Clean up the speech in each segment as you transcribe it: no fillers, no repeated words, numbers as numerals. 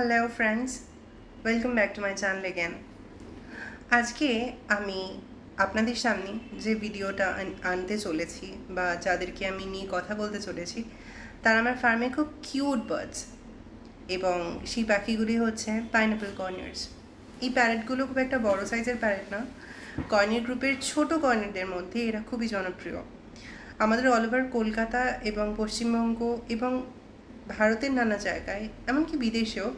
Hello friends, welcome back to my channel again. আজকে আমি আপনাদের সামনে যে ভিডিওটা আনতে চলেছি বা যাদেরকে আমি নিয়ে কথা বলতে চলেছি তারা আমার ফার্মে খুব কিউট বার্ডস এবং সেই পাখিগুলি হচ্ছে পাইনাপল কর্নিয়ার্স। এই প্যারেটগুলো খুব একটা বড় সাইজের প্যারেট না, কর্নিয়ার গ্রুপের ছোট কর্নিয়ারদের মধ্যে এরা খুবই জনপ্রিয়। আমাদের অল ওভার কলকাতা এবং পশ্চিমবঙ্গ এবং ভারতের নানা জায়গায় এমনকি বিদেশেও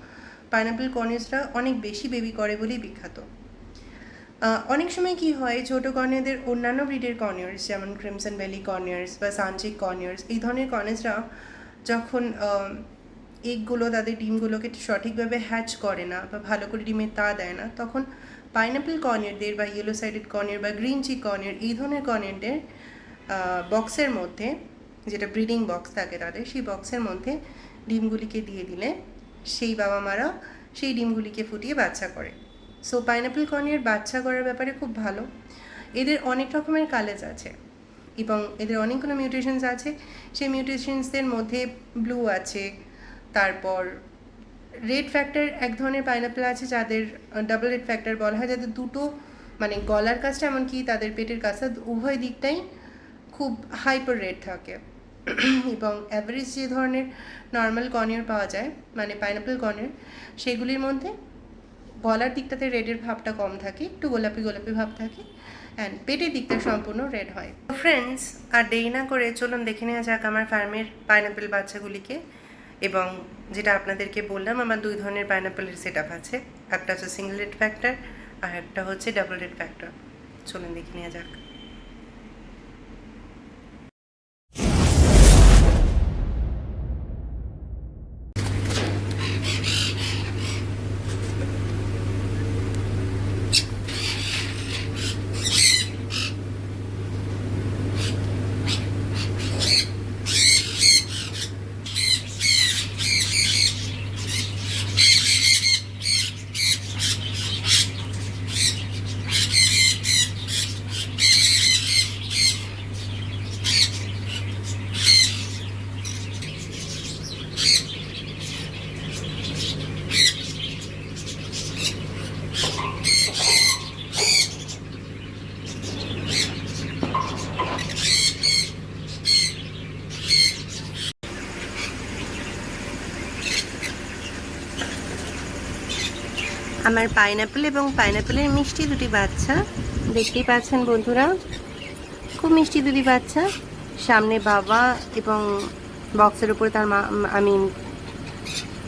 পাইনাপল কর্নিয়ার্সরা অনেক বেশি বেবি করে বলেই বিখ্যাত। অনেক সময় কি হয়, ছোটো কর্নিয়ারদের অন্যান্য ব্রিডের কর্নিয়ার্স যেমন ক্রিমসন ভ্যালি কর্নিয়ার্স বা সানচিক কর্নিয়ার্স, এই ধরনের কর্নিয়ার্সরা যখন এগগুলো তাদের ডিমগুলোকে সঠিকভাবে হ্যাচ করে না বা ভালো করে ডিমের তা দেয় না, তখন পাইনাপল কর্নিয়ারদের বা ইয়েলোসাইটেড কর্নিয়ার বা গ্রিন চিক কর্নিয়ার এই ধরনের কর্নিয়ারদের বক্সের মধ্যে, যেটা ব্রিডিং বক্স থাকে তাদের, সেই বক্সের মধ্যে ডিমগুলিকে দিয়ে দিলে সেই বাবা মারা সেই ডিমগুলিকে ফুটিয়ে বাচ্চা করে। সো পাইনাপল কর্নিয়ার বাচ্চা করার ব্যাপারে খুব ভালো। এদের অনেক রকমের কালেজ আছে এবং এদের অনেকগুলো মিউটেশনস আছে। সেই মিউটেশনসদের মধ্যে ব্লু আছে, তারপর রেড ফ্যাক্টর এক ধরনের পাইনাপল আছে যাদের ডাবল রেড ফ্যাক্টর বলা হয়, যাদের দুটো মানে গলার কাজটা এমনকি তাদের পেটের কাজটা উভয় দিকটাই খুব হাইপার রেড থাকে। এবং অ্যাভারেজ যে ধরনের নর্মাল কর্নিয়ার পাওয়া যায় মানে পাইনাপল কর্নিয়ার, সেগুলির মধ্যে গলার দিকটাতে রেডের ভাবটা কম থাকে, একটু গোলাপি গোলাপি ভাব থাকে, অ্যান্ড পেটের দিকটা সম্পূর্ণ রেড হয়। ফ্রেন্ডস, আর দেরি না করে চলুন দেখে নেওয়া যাক আমার ফার্মের পাইনাপল বাচ্চাগুলিকে। এবং যেটা আপনাদেরকে বললাম, আমার দুই ধরনের পাইনাপলের সেট আপ আছে, একটা হচ্ছে সিঙ্গেল রেড ফ্যাক্টর আর একটা হচ্ছে ডাবল রেড ফ্যাক্টর। চলুন দেখে নেওয়া যাক। আমার পাইনাপল এবং পাইনাপলের মিষ্টি দুটি বাচ্চা দেখতেই পাচ্ছেন বন্ধুরা, খুব মিষ্টি দুটি বাচ্চা। সামনে বাবা এবং বক্সের উপরে তার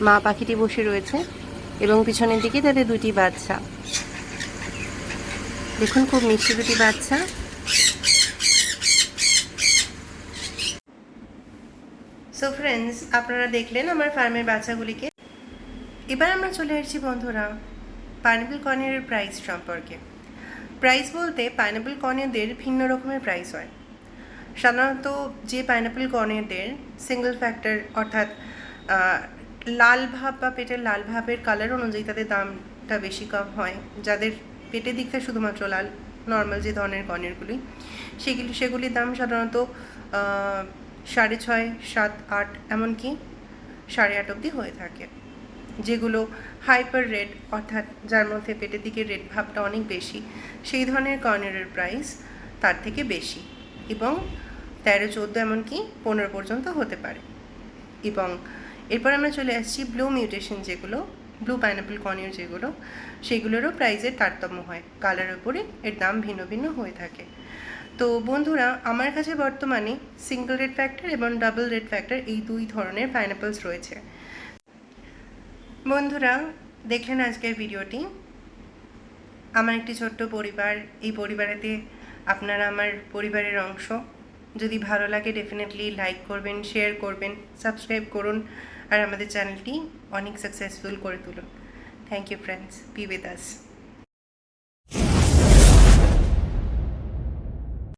মা পাখিটি বসে রয়েছে এবং পিছনের দিকে তাদের দুটি বাচ্চা। দেখুন খুব মিষ্টি দুটি বাচ্চা। সো ফ্রেন্ডস, আপনারা দেখলেন আমার ফার্মের বাচ্চাগুলিকে। এবার আমরা চলে আসছি বন্ধুরা পাইনাপল কর্নিয়ারের প্রাইস সম্পর্কে। প্রাইস বলতে পাইনাপল কর্নিয়ারদের ভিন্ন রকমের প্রাইস হয়। সাধারণত যে পাইনাপল কর্নিয়ারদের সিঙ্গেল ফ্যাক্টর অর্থাৎ লাল ভাব বা পেটের লাল ভাবের কালার অনুযায়ী তাদের দামটা বেশি কম হয়। যাদের পেটের দিকটা শুধুমাত্র লাল, নর্মাল যে ধরনের কর্নিয়ারগুলি, সেগুলির দাম সাধারণত 6.5, 7, 8 এমনকি 8.5 অবধি হয়ে থাকে। যেগুলো হাইপার রেড অর্থাৎ যার মধ্যে পেটের দিকে রেড ভাবটা অনেক বেশি, সেই ধরনের কর্নিয়ারের প্রাইস তার থেকে বেশি এবং 13, 14 এমনকি 15 পর্যন্ত হতে পারে। এবং এরপর আমরা চলে আসছি ব্লু মিউটেশন, যেগুলো ব্লু পাইনাপল কর্নিয়ার যেগুলো, সেগুলোরও প্রাইসের তারতম্য হয়, কালারের উপরে এর দাম ভিন্ন ভিন্ন হয়ে থাকে। তো বন্ধুরা, আমার কাছে বর্তমানে সিঙ্গেল রেড ফ্যাক্টর এবং ডাবল রেড ফ্যাক্টর এই দুই ধরনের পাইনাপলস রয়েছে। বন্ধুরা, দেখলেন আজকের ভিডিওটি। আমার একটি ছোট্ট পরিবার, এই পরিবারেতে আপনারা আমার পরিবারের অংশ। যদি ভালো লাগে ডেফিনেটলি লাইক করবেন, শেয়ার করবেন, সাবস্ক্রাইব করুন আর আমাদের চ্যানেলটি অনেক সাকসেসফুল করে তুলুন। Thank you friends, be with us.